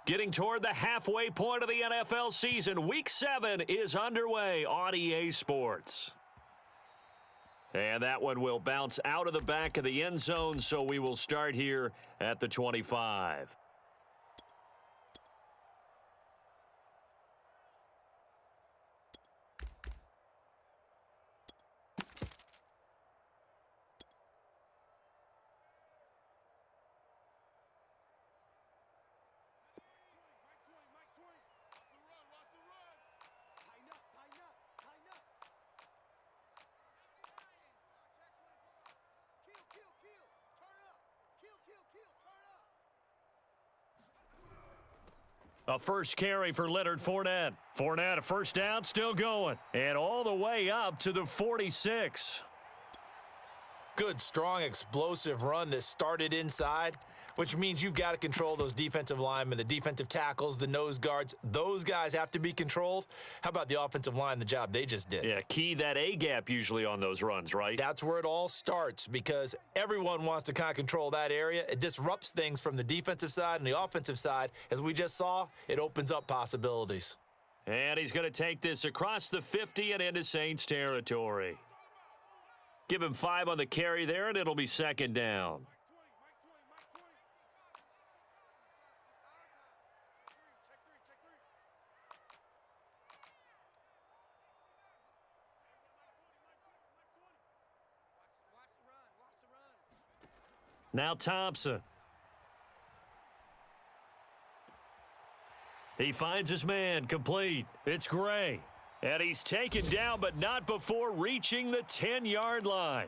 Getting toward the halfway point of the NFL season, Week 7 is underway on EA Sports. And that one will bounce out of the back of the end zone, so we will start here at the 25. A first carry for Leonard Fournette. Fournette, a first down, still going. And all the way up to the 46. Good, strong, explosive run that started inside, which means you've got to control those defensive linemen, the defensive tackles, the nose guards. Those guys have to be controlled. How about the offensive line, the job they just did? Yeah, key that A-gap usually on those runs, right? That's where it all starts because everyone wants to kind of control that area. It disrupts things from the defensive side and the offensive side. As we just saw, it opens up possibilities. And he's going to take this across the 50 and into Saints territory. Give him 5 on the carry there, and it'll be second down. Now Thompson. He finds his man, complete. It's Gray. And he's taken down, but not before reaching the 10-yard line.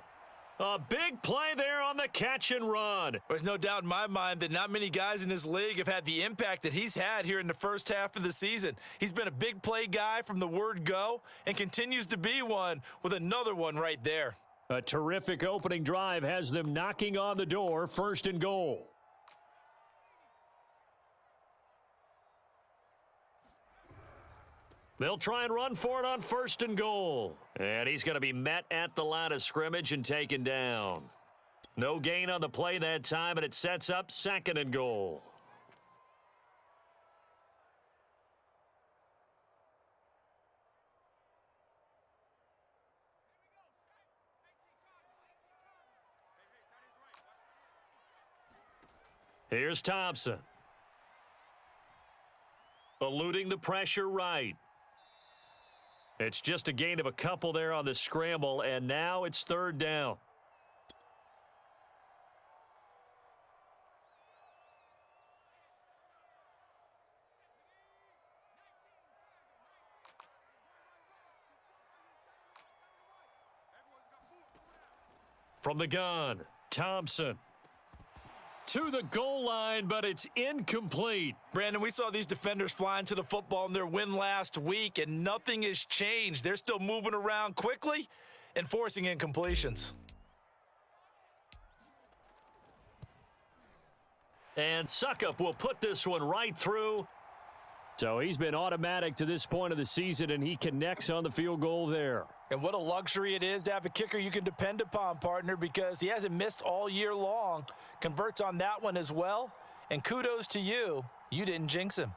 A big play there on the catch and run. There's no doubt in my mind that not many guys in this league have had the impact that he's had here in the first half of the season. He's been a big play guy from the word go and continues to be one with another one right there. A terrific opening drive has them knocking on the door, first and goal. They'll try and run for it on first and goal. And he's going to be met at the line of scrimmage and taken down. No gain on the play that time, and it sets up second and goal. Here's Thompson. Eluding the pressure right. It's just a gain of a couple there on the scramble, and now it's third down. From the gun, Thompson. To the goal line, but it's incomplete. Brandon, we saw these defenders flying to the football in their win last week, and nothing has changed. They're still moving around quickly and forcing incompletions. And Suckup will put this one right through. So he's been automatic to this point of the season, and he connects on the field goal there. And what a luxury it is to have a kicker you can depend upon, partner, because he hasn't missed all year long. Converts on that one as well. And kudos to you. You didn't jinx him.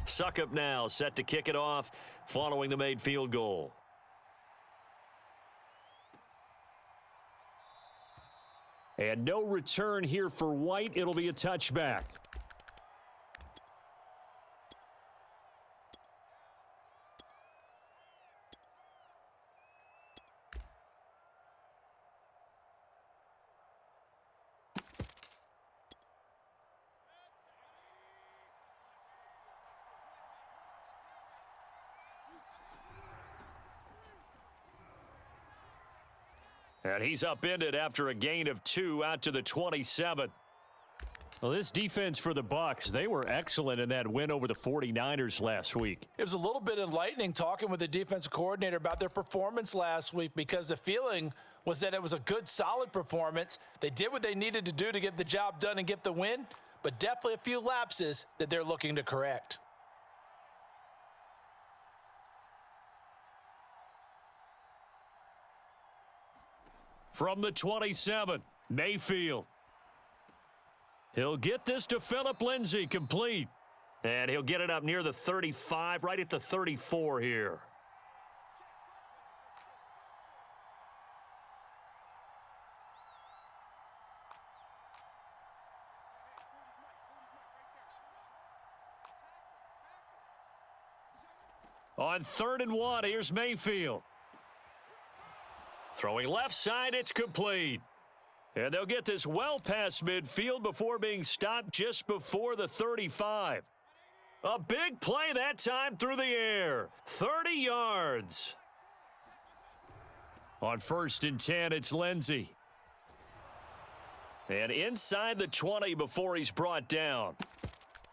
Suckup now set to kick it off following the made field goal. And no return here for White. It'll be a touchback. And he's upended after a gain of 2 out to the 27. Well, this defense for the Bucs, they were excellent in that win over the 49ers last week. It was a little bit enlightening talking with the defensive coordinator about their performance last week because the feeling was that it was a good, solid performance. They did what they needed to do to get the job done and get the win, but definitely a few lapses that they're looking to correct. From the 27, Mayfield. He'll get this to Phillip Lindsay, complete. And he'll get it up near the 35, right at the 34 here. On 3rd and 1, here's Mayfield. Throwing left side, it's complete. And they'll get this well past midfield before being stopped just before the 35. A big play that time through the air. 30 yards. On 1st and 10, it's Lindsay. And inside the 20 before he's brought down.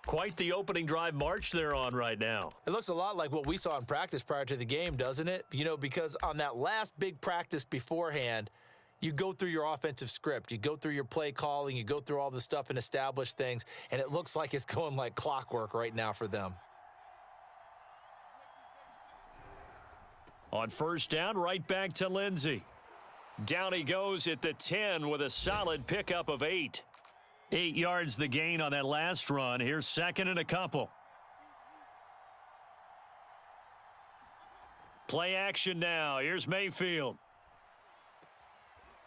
Quite the opening drive march they're on right now. It looks a lot like what we saw in practice prior to the game, doesn't it? You know, because on that last big practice beforehand, you go through your offensive script. You go through your play calling. You go through all the stuff and establish things. And it looks like it's going like clockwork right now for them. On 1st down, right back to Lindsay. Down he goes at the 10 with a solid pickup of 8. 8 yards the gain on that last run. Here's 2nd and a couple. Play action now. Here's Mayfield.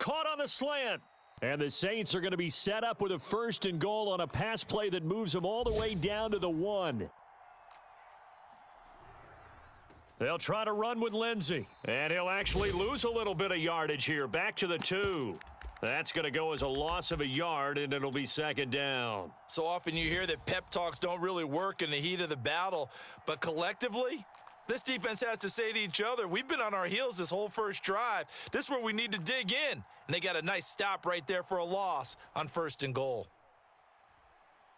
Caught on the slant. And the Saints are going to be set up with a 1st and goal on a pass play that moves them all the way down to the 1. They'll try to run with Lindsay. And he'll actually lose a little bit of yardage here. Back to the 2. That's going to go as a loss of a yard, and it'll be 2nd down. So often you hear that pep talks don't really work in the heat of the battle, but collectively, this defense has to say to each other, we've been on our heels this whole first drive. This is where we need to dig in. And they got a nice stop right there for a loss on 1st and goal.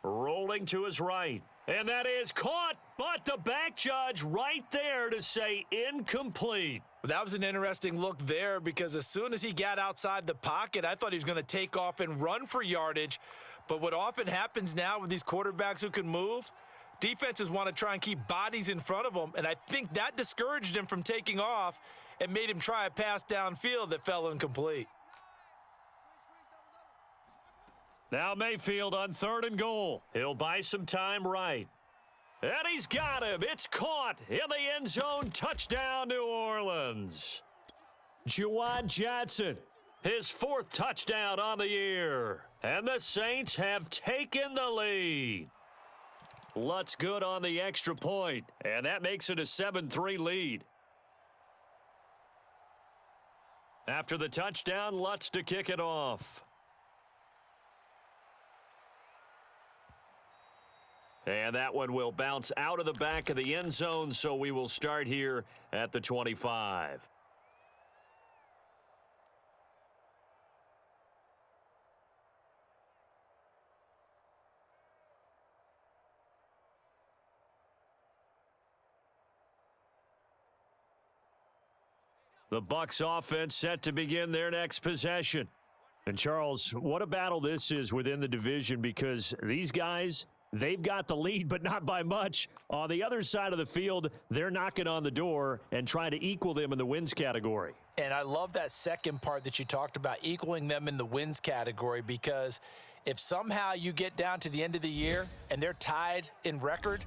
Rolling to his right. And that is caught, but the back judge right there to say incomplete. That was an interesting look there because as soon as he got outside the pocket, I thought he was going to take off and run for yardage. But what often happens now with these quarterbacks who can move, defenses want to try and keep bodies in front of them, and I think that discouraged him from taking off and made him try a pass downfield that fell incomplete. Now Mayfield on 3rd and goal. He'll buy some time right. And he's got him. It's caught in the end zone. Touchdown, New Orleans. Juwan Johnson, his 4th touchdown on the year. And the Saints have taken the lead. Lutz good on the extra point, and that makes it a 7-3 lead. After the touchdown, Lutz to kick it off. And that one will bounce out of the back of the end zone, so we will start here at the 25. The Bucs offense set to begin their next possession. And Charles, what a battle this is within the division because these guys, they've got the lead, but not by much. On the other side of the field, they're knocking on the door and trying to equal them in the wins category. And I love that second part that you talked about, equaling them in the wins category, because if somehow you get down to the end of the year and they're tied in record,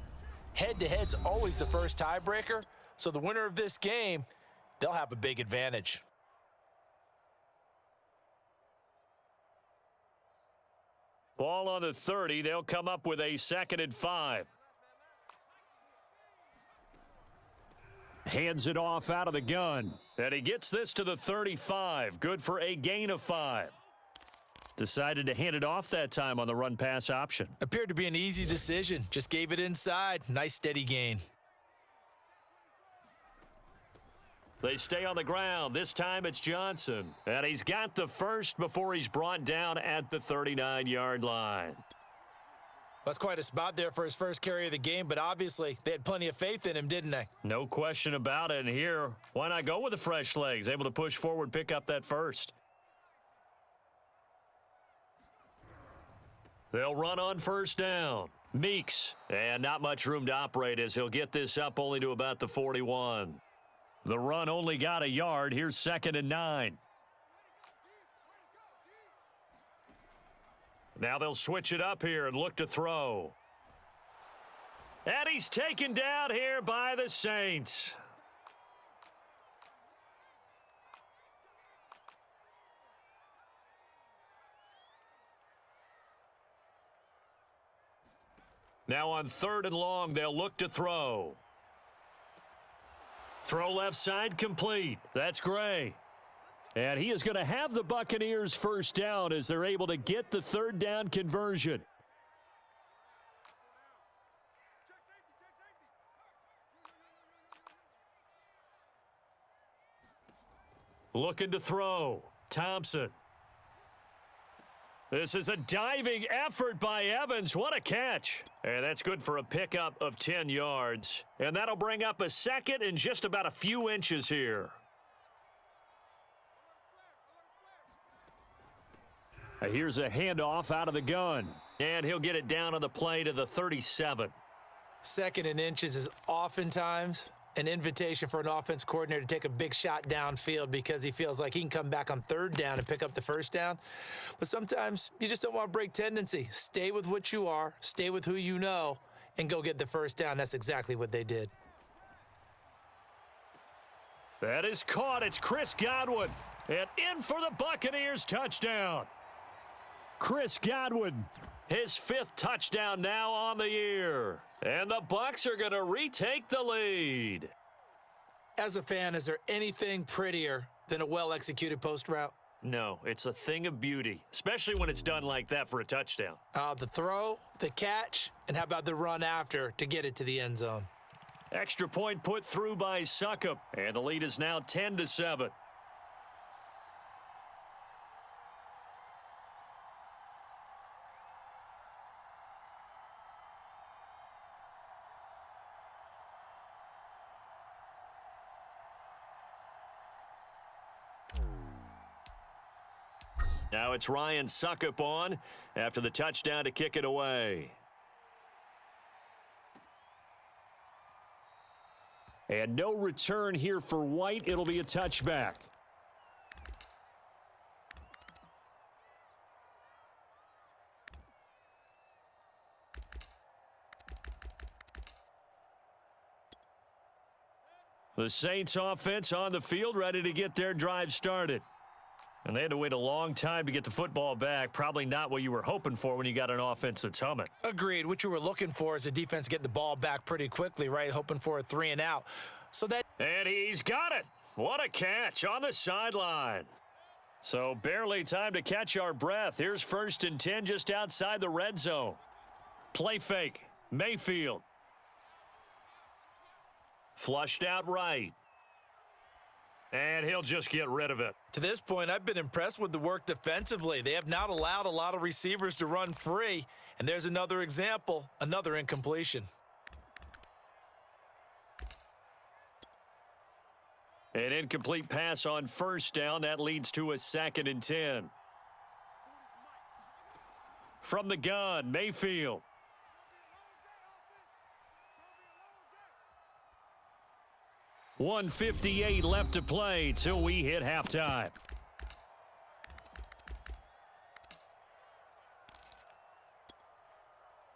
head-to-head's always the first tiebreaker. So the winner of this game, they'll have a big advantage. Ball on the 30. They'll come up with a 2nd and 5. Hands it off out of the gun. And he gets this to the 35. Good for a gain of 5. Decided to hand it off that time on the run-pass option. Appeared to be an easy decision. Just gave it inside. Nice steady gain. They stay on the ground. This time it's Johnson. And he's got the first before he's brought down at the 39-yard line. That's quite a spot there for his first carry of the game, but obviously they had plenty of faith in him, didn't they? No question about it. And here, why not go with the fresh legs? Able to push forward, pick up that first. They'll run on 1st down. Meeks, and not much room to operate as he'll get this up only to about the 41. The run only got a yard. Here's 2nd and 9. Now they'll switch it up here and look to throw. And he's taken down here by the Saints. Now on 3rd and long, they'll look to throw. Throw left side complete. That's Gray. And he is going to have the Buccaneers first down as they're able to get the 3rd down conversion. Looking to throw. Thompson. This is a diving effort by Evans. What a catch. And that's good for a pickup of 10 yards. And that'll bring up a 2nd and just about a few inches here. Here's a handoff out of the gun. And he'll get it down on the play to the 37. 2nd and inches is oftentimes an invitation for an offense coordinator to take a big shot downfield because he feels like he can come back on 3rd down and pick up the 1st down. But sometimes you just don't want to break tendency. Stay with what you are, stay with who you know, and go get the 1st down. That's exactly what they did. That is caught. It's Chris Godwin. And in for the Buccaneers touchdown. Chris Godwin. His 5th touchdown now on the year. And the Bucs are going to retake the lead. As a fan, is there anything prettier than a well-executed post route? No, it's a thing of beauty, especially when it's done like that for a touchdown. The throw, the catch, and how about the run after to get it to the end zone? Extra point put through by Succop, and the lead is now 10-7. Now it's Ryan Succop on after the touchdown to kick it away. And no return here for White. It'll be a touchback. The Saints offense on the field ready to get their drive started. And they had to wait a long time to get the football back. Probably not what you were hoping for when you got an offense that's humming. Agreed. What you were looking for is the defense getting the ball back pretty quickly, right? Hoping for a 3 and out. And he's got it. What a catch on the sideline. So barely time to catch our breath. Here's 1st and 10 just outside the red zone. Play fake. Mayfield. Flushed out right. And he'll just get rid of it. To this point, I've been impressed with the work defensively. They have not allowed a lot of receivers to run free. And there's another example, another incompletion. An incomplete pass on 1st down. That leads to a 2nd and 10. From the gun, Mayfield. .158 left to play till we hit halftime.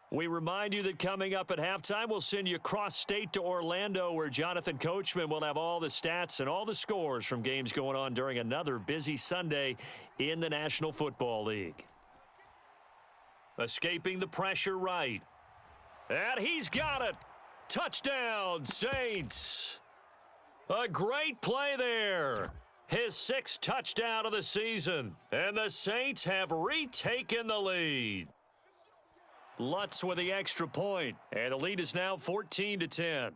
We remind you that coming up at halftime, we'll send you cross-state to Orlando, where Jonathan Coachman will have all the stats and all the scores from games going on during another busy Sunday in the National Football League. Escaping the pressure right. And he's got it. Touchdown, Saints. A great play there. His 6th touchdown of the season. And the Saints have retaken the lead. Lutz with the extra point. And the lead is now 14-10.